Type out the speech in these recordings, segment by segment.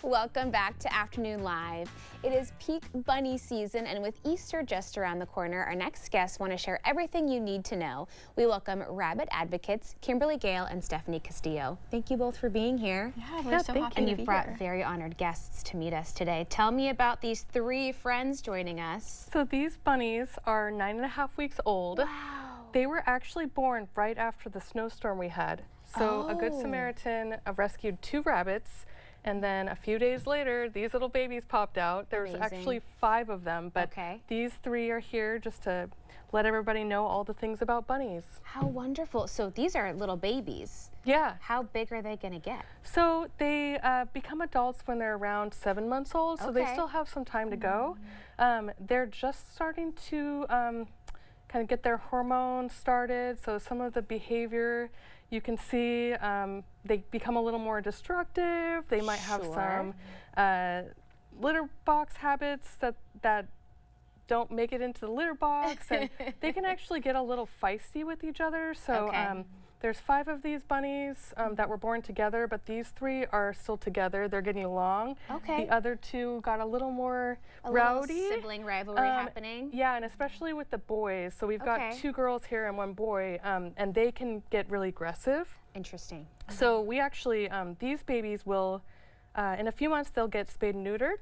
Welcome back to Afternoon Live. It is peak bunny season, and with Easter just around the corner, our next guests want to share everything you need to know. We welcome rabbit advocates Kimberly, Gehl, and Stephanie Castillo. Thank you both for being here. Yeah, we're so happy to be here. And you've brought very honored guests to meet us today. Tell me about these three friends joining us. So these bunnies are 9.5 weeks old. Wow. They were actually born right after the snowstorm we had. So a Good Samaritan rescued 2 rabbits. And then a few days later, these little babies popped out. There's actually 5 of them, but these 3 are here just to let everybody know all the things about bunnies. How wonderful. So these are little babies. Yeah. How big are they going to get? So they become adults when they're around 7 months old, so they still have some time to go. They're just starting to kind of get their hormones started, so some of the behavior you can see, they become a little more destructive. They might have some litter box habits that don't make it into the litter box, and they can actually get a little feisty with each other. So there's 5 of these bunnies that were born together, but these 3 are still together. They're getting along. The other 2 got a little more rowdy. Little sibling rivalry happening. Yeah, and especially with the boys. So we've got 2 girls here and 1 boy, and they can get really aggressive. Interesting. So we actually, these babies will, in a few months, they'll get spayed and neutered.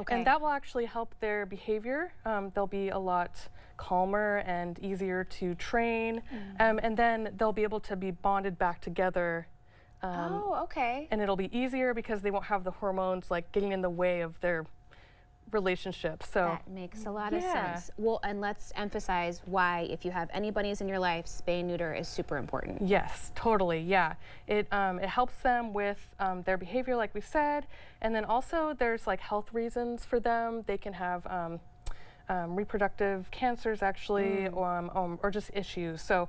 And that will actually help their behavior. They'll be a lot calmer and easier to train. And then they'll be able to be bonded back together. And it'll be easier because they won't have the hormones like getting in the way of their relationship. So that makes a lot of sense. Well, and let's emphasize why, if you have any bunnies in your life, spay and neuter is super important. Yes, totally. Yeah, it helps them with their behavior, like we said, and then also there's like health reasons for them. They can have reproductive cancers actually, or just issues. So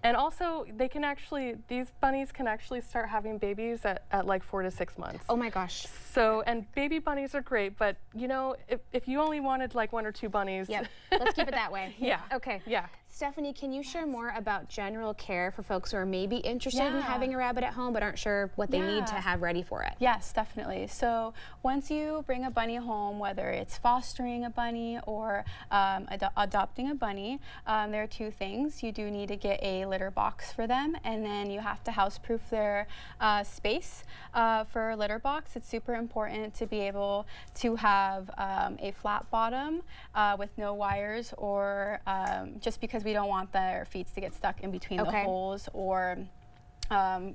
and also they can actually, these bunnies can actually start having babies at like 4 to 6 months. Oh my gosh. So, and baby bunnies are great, but you know, if you only wanted like 1 or 2 bunnies. Yep, let's keep it that way. Yeah. Okay. Yeah. Stephanie, can you share more about general care for folks who are maybe interested in having a rabbit at home but aren't sure what they need to have ready for it? Yes, definitely. So once you bring a bunny home, whether it's fostering a bunny or adopting a bunny, there are 2 things. You do need to get a litter box for them, and then you have to houseproof their space. For a litter box, it's super important to be able to have a flat bottom with no wires, or just because we don't want their feet to get stuck in between the holes, or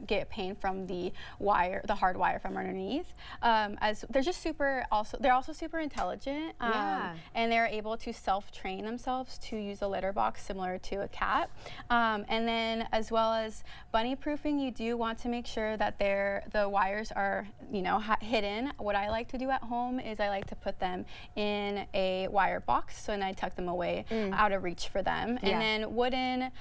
get pain from the wire, the hard wire from underneath. As they're just they're also super intelligent, and they're able to self-train themselves to use a litter box similar to a cat. And then, as well as bunny proofing, you do want to make sure that the wires are, you know, hidden. What I like to do at home is I like to put them in a wire box, so then I tuck them away out of reach for them. And then wooden,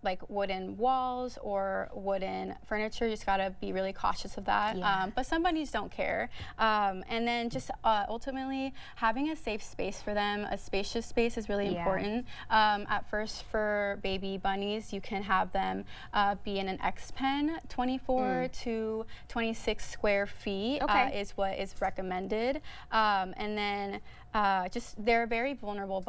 like wooden walls or wooden furniture, you just gotta be really cautious of that. But some bunnies don't care. And then just ultimately having a safe space for them, a spacious space is really important. At first, for baby bunnies, you can have them be in an X pen. 24 to 26 square feet is what is recommended. And then just they're very vulnerable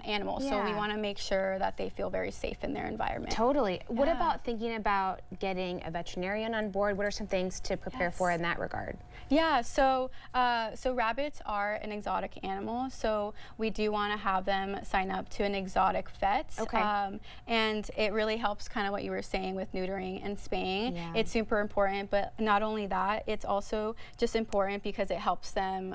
animals, so we want to make sure that they feel very safe in their environment. Totally. What about thinking about getting a veterinarian on board? What are some things to prepare for in that regard? Yeah, so rabbits are an exotic animal, so we do want to have them sign up to an exotic vet. And it really helps, kind of what you were saying with neutering and spaying. It's super important, but not only that, it's also just important because it helps them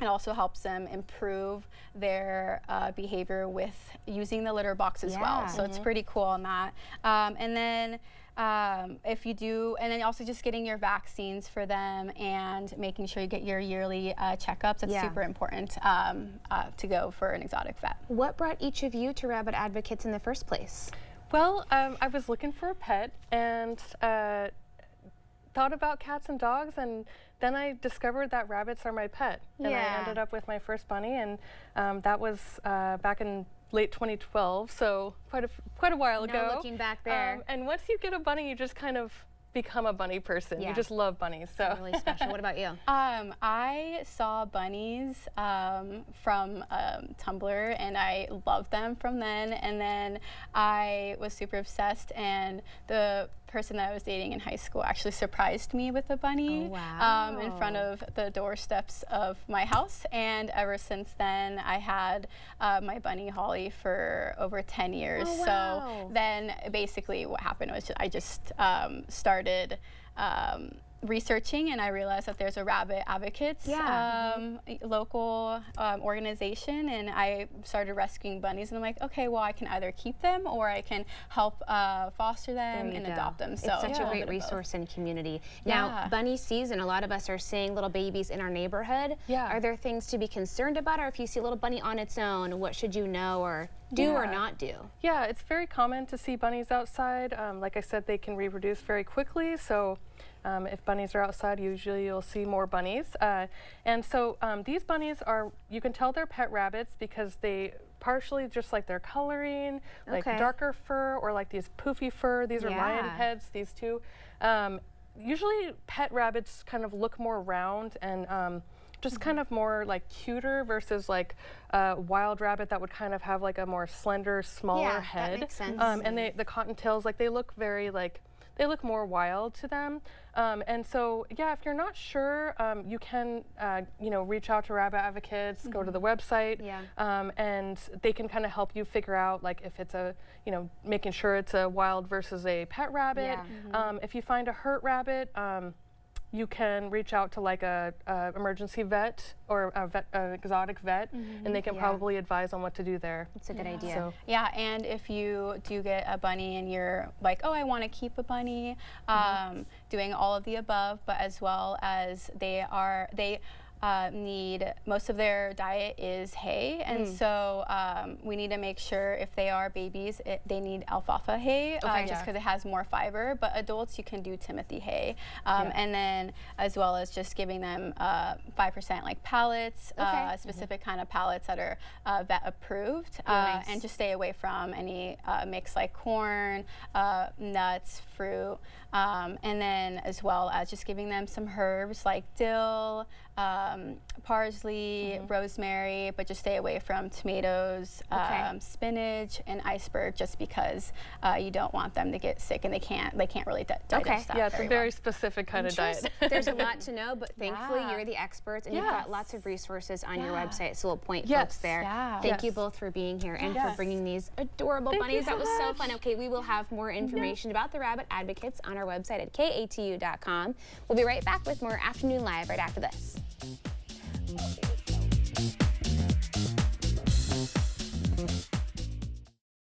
it also helps them improve their behavior with using the litter box as well. So it's pretty cool on that. And then if you do, and then also just getting your vaccines for them and making sure you get your yearly checkups. That's super important to go for an exotic vet. What brought each of you to Rabbit Advocates in the first place? Well, I was looking for a pet and thought about cats and dogs, and then I discovered that rabbits are my pet. And I ended up with my first bunny, and that was back in late 2012, so quite a while ago. No looking back there. And once you get a bunny, you just kind of become a bunny person. Yeah. You just love bunnies. So Really special. What about you? I saw bunnies from Tumblr, and I loved them from then. And then I was super obsessed, and the person that I was dating in high school actually surprised me with a bunny in front of the doorsteps of my house. And ever since then, I had my bunny Holly for over 10 years. Oh, wow. So then basically what happened was I just started researching, and I realized that there's a Rabbit Advocates local organization, and I started rescuing bunnies, and I'm like, okay, well, I can either keep them or I can help foster them and adopt them. So it's such a great resource and community. Now, bunny season, a lot of us are seeing little babies in our neighborhood. Are there things to be concerned about, or if you see a little bunny on its own, what should you know or do or not do? Yeah, it's very common to see bunnies outside. Like I said, they can reproduce very quickly, so if bunnies are outside, usually you'll see more bunnies. And so these bunnies are, you can tell they're pet rabbits because they partially just like their coloring, like darker fur or like these poofy fur. These are lion heads, these two. Usually pet rabbits kind of look more round and just kind of more like cuter versus like a wild rabbit that would kind of have like a more slender, smaller head. That makes sense. And the cottontails, like they look very like, they look more wild to them. And so, yeah, if you're not sure, you can, you know, reach out to Rabbit Advocates, go to the website, and they can kind of help you figure out, like, if it's a, you know, making sure it's a wild versus a pet rabbit. If you find a hurt rabbit, you can reach out to like a emergency vet or a exotic vet, and they can probably advise on what to do there. That's a good idea. So, yeah, and if you do get a bunny and you're like, oh, I want to keep a bunny, doing all of the above, but as well as they need, most of their diet is hay, and so we need to make sure if they are babies, they need alfalfa hay, just because it has more fiber, but adults you can do Timothy hay, and then as well as just giving them 5% like pellets, specific kind of pellets that are vet approved, and just stay away from any mix like corn, nuts, fruit, and then as well as just giving them some herbs like dill, parsley, rosemary, but just stay away from tomatoes, spinach, and iceberg, just because you don't want them to get sick and they can't really digest that. Yeah, it's a very specific kind of diet. There's a lot to know, but thankfully you're the experts, and you've got lots of resources on your website, so we'll point folks there. Thank you both for being here and for bringing these adorable bunnies. That was so fun. Okay, we will have more information about the Rabbit Advocates on our website at katu.com. We'll be right back with more Afternoon Live right after this.